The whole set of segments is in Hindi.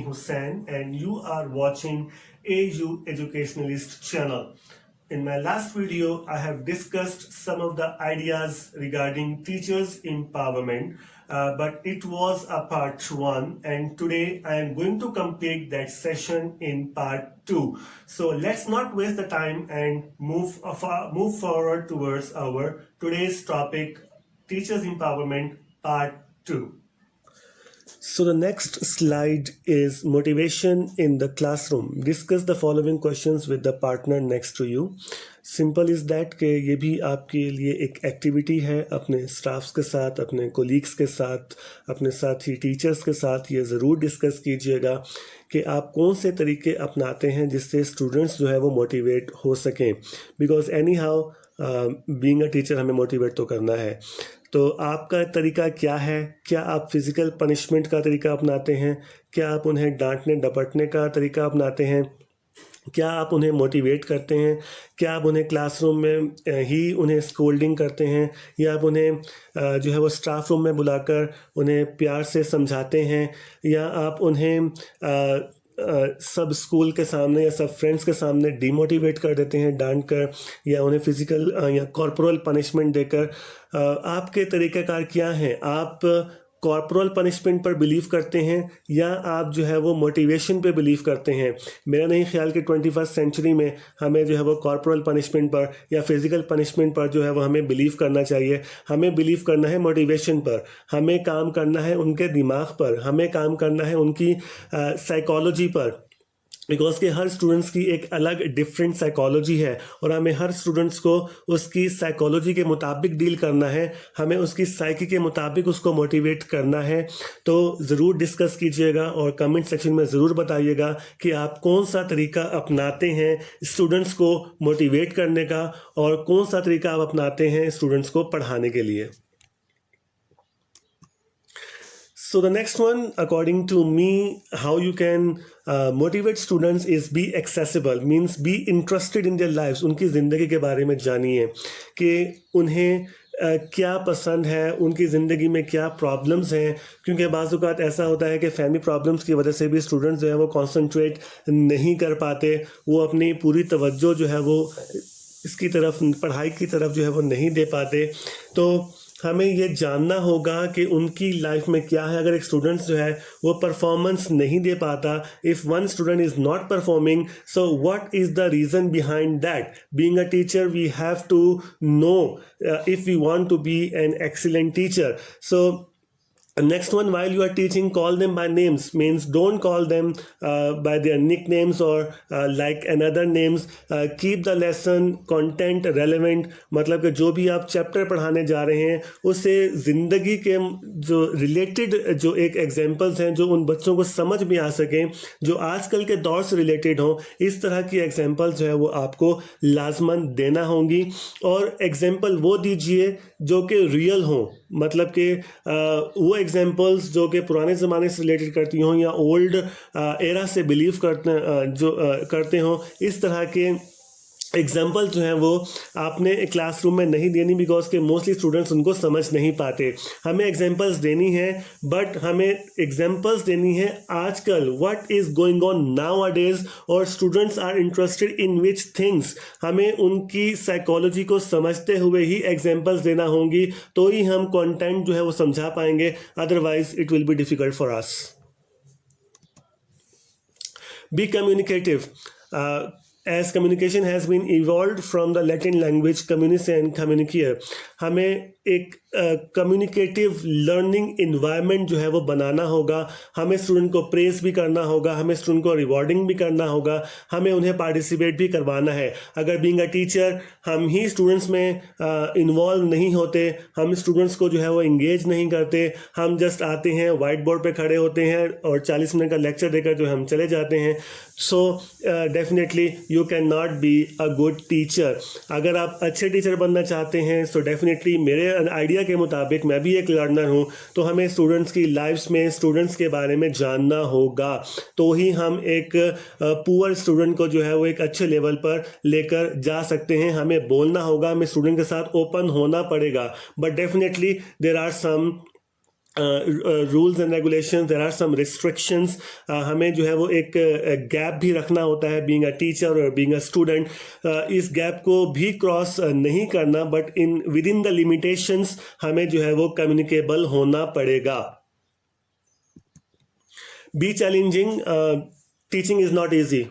Hussain and you are watching AU Educationalist channel. In my last video, I have discussed some of the ideas regarding teachers empowerment, but it was a part 1 and today I am going to complete that session in part 2. So let's not waste the time and move forward towards our today's topic, teachers empowerment part 2. So the next slide is motivation in the classroom. Discuss the following questions with the partner next to you. Simple is that कि ये भी आपके लिए एक एक्टिविटी है अपने स्टाफ्स के साथ, अपने कोलीग्स के साथ, अपने साथी टीचर्स के साथ ये ज़रूर डिस्कस कीजिएगा कि आप कौन से तरीके अपनाते हैं जिससे स्टूडेंट्स जो है वो मोटिवेट हो सकें. Because any how being a teacher हमें मोटिवेट तो करना है. तो आपका तरीका क्या है? क्या आप फिज़िकल पनिशमेंट का तरीका अपनाते हैं? क्या आप उन्हें डांटने डपटने का तरीका अपनाते हैं? क्या आप उन्हें मोटिवेट करते हैं? क्या आप उन्हें क्लासरूम में ही उन्हें स्कोल्डिंग करते हैं, या आप उन्हें जो है वो स्टाफ रूम में बुलाकर उन्हें प्यार से समझाते हैं, या आप उन्हें सब स्कूल के सामने या सब फ्रेंड्स के सामने डिमोटिवेट कर देते हैं डांट कर, या उन्हें फिज़िकल या कॉर्पोरल पनिशमेंट देकर? आपके तरीक़ाकार क्या हैं? आप कॉर्पोरल पनिशमेंट पर बिलीव करते हैं या आप जो है वो मोटिवेशन पे बिलीव करते हैं? मेरा नहीं ख्याल कि 21st सेंचुरी में हमें जो है वो कॉर्पोरल पनिशमेंट पर या फिज़िकल पनिशमेंट पर जो है वो हमें बिलीव करना चाहिए. हमें बिलीव करना है मोटिवेशन पर. हमें काम करना है उनके दिमाग पर. हमें काम करना है उनकी साइकोलॉजी पर. बिकॉज कि हर स्टूडेंट्स की एक अलग डिफरेंट साइकोलॉजी है और हमें हर स्टूडेंट्स को उसकी साइकोलॉजी के मुताबिक डील करना है. हमें उसकी साइकी के मुताबिक उसको मोटिवेट करना है. तो ज़रूर डिस्कस कीजिएगा और कमेंट सेक्शन में ज़रूर बताइएगा कि आप कौन सा तरीका अपनाते हैं स्टूडेंट्स को मोटिवेट करने का और कौन सा तरीका आप अपनाते हैं स्टूडेंट्स को पढ़ाने के लिए. So the next one, according to me, how you can motivate students is be accessible, means be interested in their lives. उनकी ज़िंदगी के बारे में जानिए कि उन्हें क्या पसंद है, उनकी ज़िंदगी में क्या प्रॉब्लम्स हैं. क्योंकि बाज़ औक़ात ऐसा होता है कि फैमिली प्रॉब्लम्स की वजह से भी स्टूडेंट्स जो है वो कॉन्सनट्रेट नहीं कर पाते. वो अपनी पूरी तवज्जो जो है वो इसकी तरफ, पढ़ाई की तरफ जो है वो नहीं दे पाते. तो हमें ये जानना होगा कि उनकी लाइफ में क्या है. अगर एक स्टूडेंट जो है वो परफॉर्मेंस नहीं दे पाता, if one student is not performing, so what is the reason behind that? Being a teacher we have to know if we want to be an excellent teacher. So next one, while you are teaching, call them by names, means don't call them by their nicknames or like another names. Keep the lesson content relevant. मतलब कि जो भी आप चैप्टर पढ़ाने जा रहे हैं उससे ज़िंदगी के जो रिलेटेड जो एक एग्जांपल्स हैं जो उन बच्चों को समझ में आ सकें, जो आजकल के दौर से रिलेटेड हों, इस तरह की एग्जांपल्स जो है वो आपको लाजमन देना होंगी. और एग्जांपल वो दीजिए जो कि रियल हों, मतलब कि वो एग्जांपल्स जो कि पुराने ज़माने से रिलेटेड करती हों या ओल्ड एरा से बिलीव करते हों. इस तरह के एग्जांपल जो हैं वो आपने क्लासरूम में नहीं देनी, बिकॉज के मोस्टली स्टूडेंट्स उनको समझ नहीं पाते. हमें एग्जांपल्स देनी है, बट हमें एग्जांपल्स देनी है आजकल what is going on nowadays, और students are interested in which things. हमें उनकी साइकोलॉजी को समझते हुए ही एग्जांपल्स देना होंगी, तो ही हम कंटेंट जो है वो समझा पाएंगे. Otherwise it will be difficult for us. Be communicative. As communication has been evolved from the Latin language communicare and communicare, हमें एक कम्युनिकेटिव लर्निंग इन्वायरमेंट जो है वो बनाना होगा. हमें स्टूडेंट को प्रेस भी करना होगा, हमें स्टूडेंट को रिवॉर्डिंग भी करना होगा, हमें उन्हें पार्टिसिपेट भी करवाना है. अगर बीइंग अ टीचर हम ही स्टूडेंट्स में इन्वॉल्व नहीं होते, हम स्टूडेंट्स को जो है वो इंगेज नहीं करते, हम जस्ट आते हैं, वाइट बोर्ड पे खड़े होते हैं और 40 मिनट का लेक्चर देकर जो हम चले जाते हैं, so definitely you can not be a good teacher. अगर आप अच्छे टीचर बनना चाहते हैं, सो डेफिनेटली मेरे आइडिया के मुताबिक, मैं भी एक लर्नर हूँ, तो हमें स्टूडेंट्स की लाइफ्स में स्टूडेंट्स के बारे में जानना होगा. तो ही हम एक पुअर स्टूडेंट को जो है वो एक अच्छे लेवल पर लेकर जा सकते हैं. हमें बोलना होगा, हमें स्टूडेंट के साथ ओपन होना पड़ेगा. But definitely there are some rules and regulations, there are some restrictions. हमें जो है वो एक गैप भी रखना होता है बीइंग अ टीचर और बीइंग अ स्टूडेंट. इस गैप को भी क्रॉस नहीं करना, but with in the limitations हमें जो है वो कम्युनिकेबल होना पड़ेगा. B challenging. Teaching is not easy.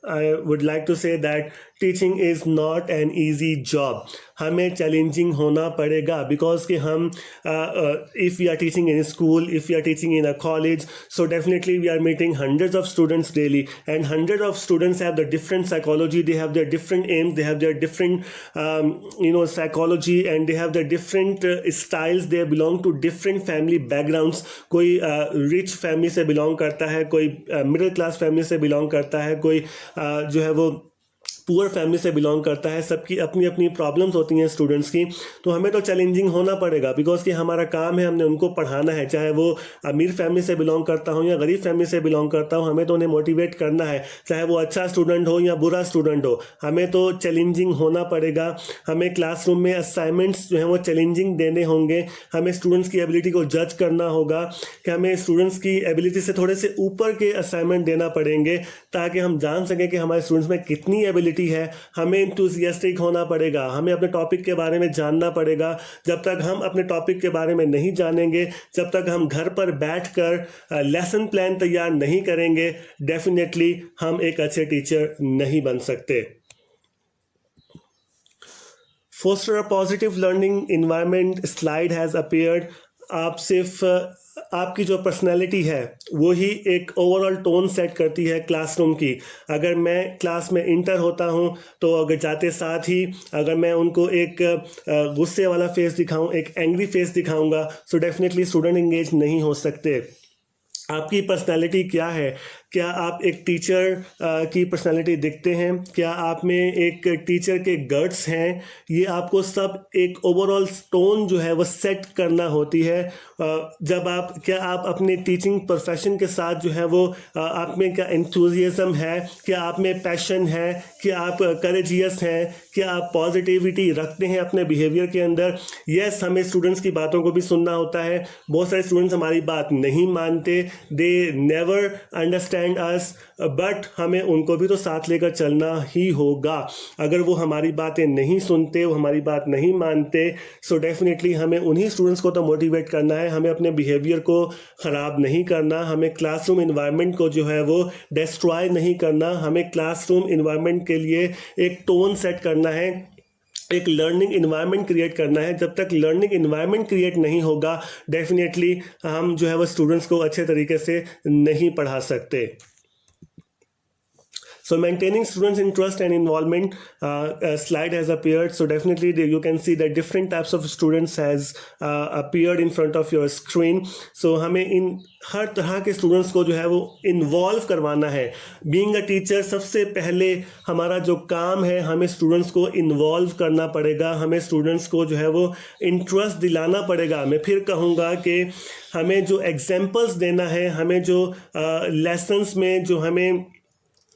I would like to say that teaching is not an easy job. हमें चैलेंजिंग होना पड़ेगा because कि हम if we are teaching in a school, if we are teaching in a college, so definitely we are meeting hundreds of students daily, and hundreds of students have the different psychology, they have their different aims, they have their different psychology, and they have their different styles. They belong to different family backgrounds. कोई rich family से belong करता है, कोई middle class family से belong करता है, कोई जो है वो पुअर फैमिली से बिलोंग करता है. सबकी अपनी अपनी प्रॉब्लम्स होती हैं स्टूडेंट्स की. तो हमें तो चैलेंजिंग होना पड़ेगा बिकॉज कि हमारा काम है, हमने उनको पढ़ाना है. चाहे वो अमीर फैमिली से बिलोंग करता हो या गरीब फैमिली से बिलोंग करता हो, हमें तो उन्हें मोटिवेट करना है. चाहे वो अच्छा स्टूडेंट हो या बुरा स्टूडेंट हो, हमें तो चैलेंजिंग होना पड़ेगा. हमें क्लासरूम में असाइनमेंट्स जो हैं वो चैलेंजिंग देने होंगे. हमें स्टूडेंट्स की एबिलिटी को जज करना होगा कि हमें स्टूडेंट्स की एबिलिटी से थोड़े से ऊपर के असाइनमेंट देना पड़ेंगे ताकि हम जान सकें कि हमारे स्टूडेंट्स में कितनी एबिलिटी है. हमें इंथुसियास्टिक होना पड़ेगा, हमें अपने टॉपिक के बारे में जानना पड़ेगा. जब तक हम अपने टॉपिक के बारे में नहीं जानेंगे, जब तक हम घर पर बैठकर लेसन प्लान तैयार नहीं करेंगे, डेफिनेटली हम एक अच्छे टीचर नहीं बन सकते. Foster a positive learning environment slide has appeared. आप सिर्फ आपकी जो पर्सनैलिटी है वो ही एक ओवरऑल टोन सेट करती है क्लासरूम की. अगर मैं क्लास में इंटर होता हूँ तो अगर जाते साथ ही अगर मैं उनको एक गुस्से वाला फेस दिखाऊं, एक एंग्री फेस दिखाऊंगा, सो डेफिनेटली स्टूडेंट इंगेज नहीं हो सकते. आपकी पर्सनैलिटी क्या है? क्या आप एक टीचर की पर्सनैलिटी दिखते हैं? क्या आप में एक टीचर के गट्स हैं? ये आपको सब एक ओवरऑल टोन जो है वो सेट करना होती है. जब क्या आप अपने टीचिंग प्रोफेशन के साथ जो है वो आप में क्या एंथुजियाज्म है, क्या आप में पैशन है, क्या आप करेजियस हैं, क्या आप पॉजिटिविटी रखते हैं अपने बिहेवियर के अंदर. यस, हमें स्टूडेंट्स की बातों को भी सुनना होता है. बहुत सारे स्टूडेंट्स हमारी बात नहीं मानते, they never understand us, but हमें उनको भी तो साथ लेकर चलना ही होगा. अगर वो हमारी बातें नहीं सुनते, वो हमारी बात नहीं मानते, सो डेफिनेटली हमें उन्हीं स्टूडेंट्स को तो मोटिवेट करना है. हमें अपने बिहेवियर को ख़राब नहीं करना, हमें क्लासरूम इन्वायरमेंट को जो है वो डिस्ट्रॉय नहीं करना. हमें क्लासरूम इन्वायरमेंट के लिए एक टोन सेट करना है, एक लर्निंग इन्वायरमेंट क्रिएट करना है. जब तक लर्निंग इन्वायरमेंट क्रिएट नहीं होगा, डेफिनेटली हम जो है वो स्टूडेंट्स को अच्छे तरीके से नहीं पढ़ा सकते. So maintaining students' interest and involvement, slide has appeared. So definitely you can see that different types of students has appeared in front of your screen. So हमें इन हर तरह के स्टूडेंट्स को जो है वो इन्वॉल्व करवाना है. बीइंग अ टीचर सबसे पहले हमारा जो काम है, हमें स्टूडेंट्स को इन्वॉल्व करना पड़ेगा, हमें स्टूडेंट्स को जो है वो इंटरेस्ट दिलाना पड़ेगा. मैं फिर कहूँगा कि हमें जो एग्जाम्पल्स देना है, हमें जो लेसन्स में जो हमें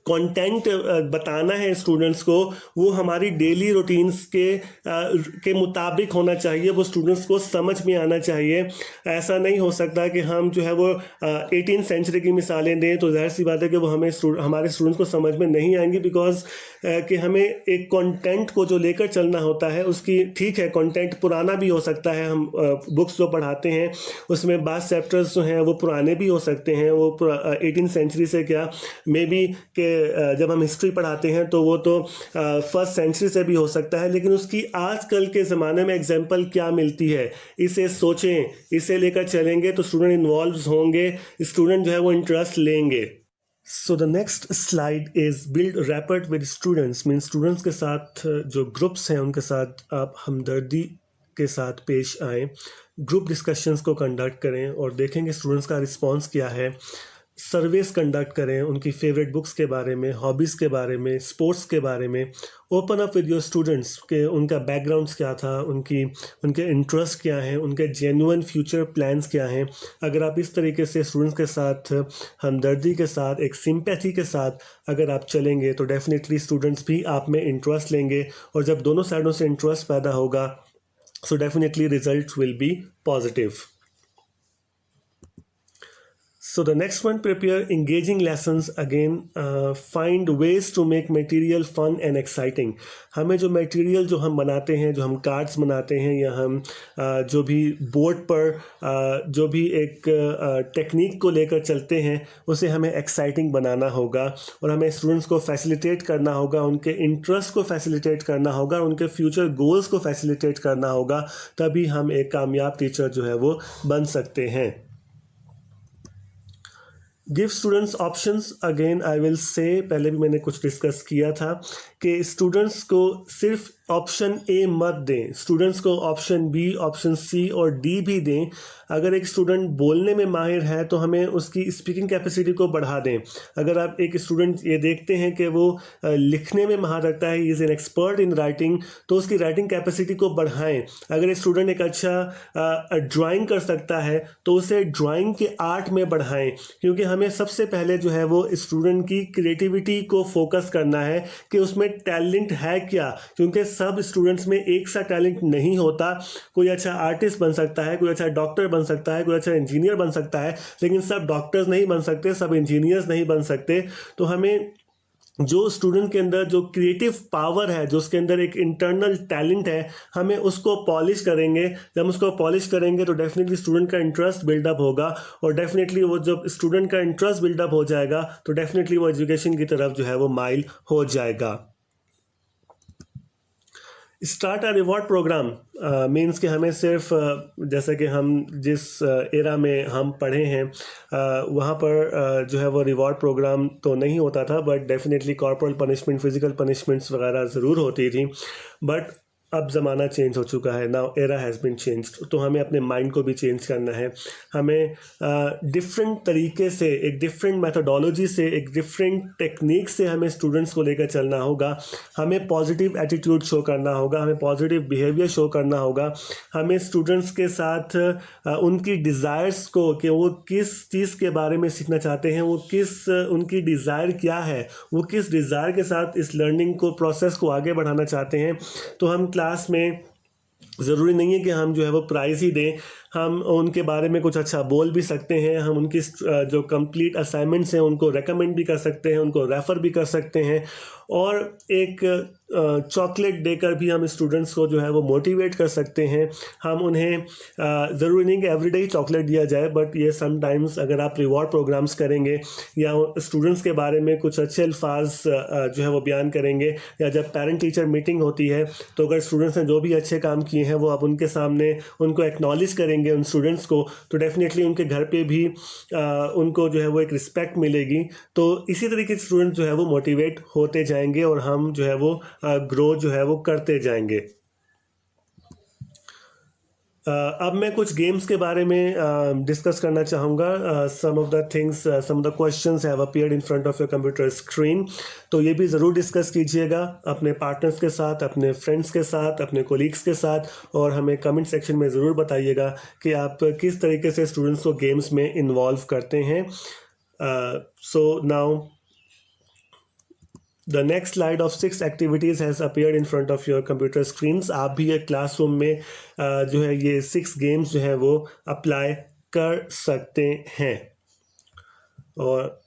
कंटेंट बताना है स्टूडेंट्स को, वो हमारी डेली रूटीन्स के मुताबिक होना चाहिए. वो स्टूडेंट्स को समझ में आना चाहिए. ऐसा नहीं हो सकता कि हम जो है वो 18वीं सेंचुरी की मिसालें दें, तो जाहिर सी बात है कि वो हमारे स्टूडेंट्स को समझ में नहीं आएंगी. बिकॉज कि हमें एक कंटेंट को जो लेकर चलना होता है उसकी, ठीक है कंटेंट पुराना भी हो सकता है. हम बुक्स जो पढ़ाते हैं उसमें बाज़ चैप्टर्स जो हैं वो पुराने भी हो सकते हैं, वो 18वीं सेंचुरी से क्या मे बी के जब हम हिस्ट्री पढ़ाते हैं तो वो तो फर्स्ट सेंचुरी से भी हो सकता है. लेकिन उसकी आजकल के ज़माने में एग्जाम्पल क्या मिलती है, इसे सोचें, इसे लेकर चलेंगे तो स्टूडेंट इन्वॉल्व होंगे, स्टूडेंट जो है वो इंटरेस्ट लेंगे. So the next slide is build rapport with students. Mean students के साथ जो ग्रुप्स हैं उनके साथ आप हमदर्दी के साथ पेश आएँ, ग्रुप डिस्कशंस को कंडक्ट करें और देखेंगे स्टूडेंट्स का रिस्पॉन्स क्या है. सर्वेस कंडक्ट करें उनकी फेवरेट बुक्स के बारे में, हॉबीज़ के बारे में, स्पोर्ट्स के बारे में. Open up with your students के उनका बैकग्राउंड्स क्या था, उनके इंटरेस्ट क्या हैं, उनके जेन्युइन फ्यूचर प्लान्स क्या हैं. अगर आप इस तरीके से स्टूडेंट्स के साथ हमदर्दी के साथ, एक सिंपैथी के साथ अगर आप चलेंगे तो डेफिनेटली स्टूडेंट्स भी आप में इंटरेस्ट लेंगे. और जब दोनों साइडों से इंटरेस्ट पैदा होगा, so definitely result will be positive. So the next one, prepare engaging lessons. Again, find ways to make material fun and exciting. हमें जो मटेरियल जो हम बनाते हैं, जो हम कार्ड्स बनाते हैं, या हम जो भी बोर्ड पर जो भी एक टेक्निक को लेकर चलते हैं, उसे हमें एक्साइटिंग बनाना होगा और हमें स्टूडेंट्स को फैसिलिटेट करना होगा, उनके इंटरेस्ट को फैसिलिटेट करना होगा, उनके फ्यूचर गोल्स को फैसिलिटेट करना होगा. तभी हम एक कामयाब टीचर जो है वो बन सकते हैं. Give students options. Again I will say, पहले भी मैंने कुछ डिस्कस किया था कि स्टूडेंट्स को सिर्फ ऑप्शन ए मत दें, स्टूडेंट्स को ऑप्शन बी, ऑप्शन सी और डी भी दें. अगर एक स्टूडेंट बोलने में माहिर है तो हमें उसकी स्पीकिंग कैपेसिटी को बढ़ा दें. अगर आप एक स्टूडेंट ये देखते हैं कि वो लिखने में महारत रखता है, is an expert in writing, तो उसकी राइटिंग कैपेसिटी को बढ़ाएं. अगर एक स्टूडेंट एक अच्छा ड्राइंग कर सकता है तो उसे ड्राइंग के आर्ट में बढ़ाएं, क्योंकि हमें सबसे पहले जो है वो स्टूडेंट की क्रिएटिविटी को फोकस करना है कि उसमें टैलेंट है क्या, क्योंकि सब स्टूडेंट्स में एक सा टैलेंट नहीं होता. कोई अच्छा आर्टिस्ट बन सकता है, कोई अच्छा डॉक्टर बन सकता है, कोई अच्छा इंजीनियर बन सकता है, लेकिन सब डॉक्टर्स नहीं बन सकते, सब इंजीनियर्स नहीं बन सकते. तो हमें जो स्टूडेंट के अंदर जो क्रिएटिव पावर है, जो उसके अंदर एक इंटरनल टैलेंट है, हमें उसको पॉलिश करेंगे. जब हम उसको पॉलिश करेंगे तो डेफिनेटली स्टूडेंट का इंटरेस्ट बिल्डअप होगा, और डेफिनेटली वो जब स्टूडेंट का इंटरेस्ट बिल्डअप हो जाएगा तो डेफिनेटली वो एजुकेशन की तरफ जो है वो माइल हो जाएगा. Start a reward program means कि हमें सिर्फ जैसा कि हम जिस एरा में हम पढ़े हैं वहाँ पर जो है वो रिवॉर्ड प्रोग्राम तो नहीं होता था, but definitely corporal punishment, physical punishments वगैरह ज़रूर होती थी. बट अब ज़माना चेंज हो चुका है, now era has been changed. तो हमें अपने माइंड को भी चेंज करना है. हमें डिफरेंट तरीके से, एक डिफरेंट मेथोडोलॉजी से, एक डिफरेंट टेक्निक से हमें स्टूडेंट्स को लेकर चलना होगा. हमें पॉजिटिव एटीट्यूड शो करना होगा, हमें पॉजिटिव बिहेवियर शो करना होगा. हमें स्टूडेंट्स के साथ उनकी डिज़ायर्स को, कि वो किस चीज़ के बारे में सीखना चाहते हैं, वो किस उनकी डिज़ायर क्या है, वो किस डिज़ायर के साथ इस लर्निंग को, प्रोसेस को आगे बढ़ाना चाहते हैं. तो हम क्लास में ज़रूरी नहीं है कि हम जो है वो प्राइज़ ही दें, हम उनके बारे में कुछ अच्छा बोल भी सकते हैं. हम उनकी जो कंप्लीट असाइनमेंट्स हैं उनको रेकमेंड भी कर सकते हैं, उनको रेफ़र भी कर सकते हैं, और एक चॉकलेट देकर भी हम स्टूडेंट्स को जो है वो मोटिवेट कर सकते हैं. हम उन्हें ज़रूरी नहीं कि एवरीडे ही चॉकलेट दिया जाए, बट ये समटाइम्स अगर आप रिवॉर्ड प्रोग्राम्स करेंगे या स्टूडेंट्स के बारे में कुछ अच्छे अल्फाज जो है वो बयान करेंगे, या जब पेरेंट टीचर मीटिंग होती है तो अगर स्टूडेंट्स ने जो भी अच्छे काम किए हैं वो आप उनके सामने उनको एक्नॉलेज करेंगे उन स्टूडेंट्स को, तो डेफिनेटली उनके घर पे भी उनको जो है वो एक रिस्पेक्ट मिलेगी. तो इसी तरीके से स्टूडेंट जो है वो मोटिवेट होते जाएंगे और हम जो है वो ग्रो जो है वो करते जाएंगे. अब मैं कुछ गेम्स के बारे में डिस्कस करना चाहूँगा. Some of the things, some of the questions have appeared in front of your computer screen. तो ये भी ज़रूर डिस्कस कीजिएगा अपने पार्टनर्स के साथ, अपने फ्रेंड्स के साथ, अपने कोलीग्स के साथ, और हमें कमेंट सेक्शन में ज़रूर बताइएगा कि आप किस तरीके से स्टूडेंट्स को गेम्स में इन्वॉल्व करते हैं. So now The next slide of 6 activities has appeared in front of your computer screens. आप भी एक क्लासरूम में जो है ये 6 गेम्स जो है वो अप्लाई कर सकते हैं. और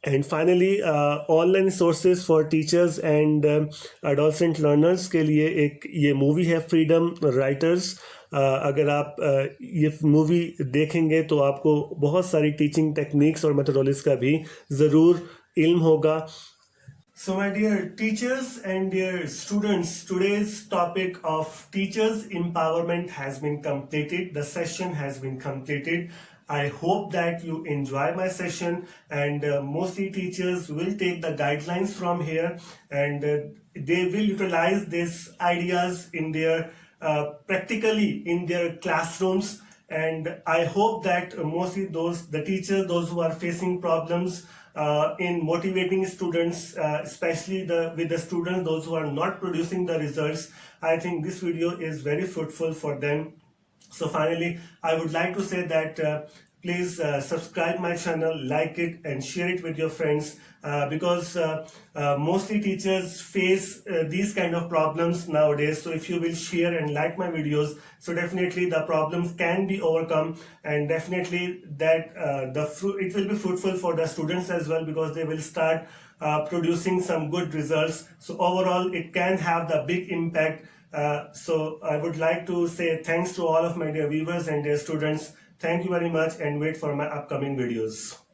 and finally online sources for teachers and adolescent learners के लिए एक ये मूवी है, फ्रीडम राइटर्स. अगर आप ये मूवी देखेंगे तो आपको बहुत सारी टीचिंग टेक्निक्स और मेथोडोलॉजीज का भी ज़रूर इल्म होगा. So my dear teachers and dear students, today's topic of teachers empowerment has been completed. The session has been completed. I hope that you enjoy my session, and mostly teachers will take the guidelines from here, and they will utilize these ideas in their practically in their classrooms. And I hope that mostly the teachers, those who are facing problems in motivating students, especially with the students, those who are not producing the results, I think this video is very fruitful for them. So finally, I would like to say that please subscribe my channel, like it and share it with your friends, because mostly teachers face these kind of problems nowadays. So if you will share and like my videos, so definitely the problems can be overcome, and definitely that it will be fruitful for the students as well, because they will start producing some good results. So overall it can have the big impact. So I would like to say thanks to all of my dear viewers and dear students. Thank you very much, and wait for my upcoming videos.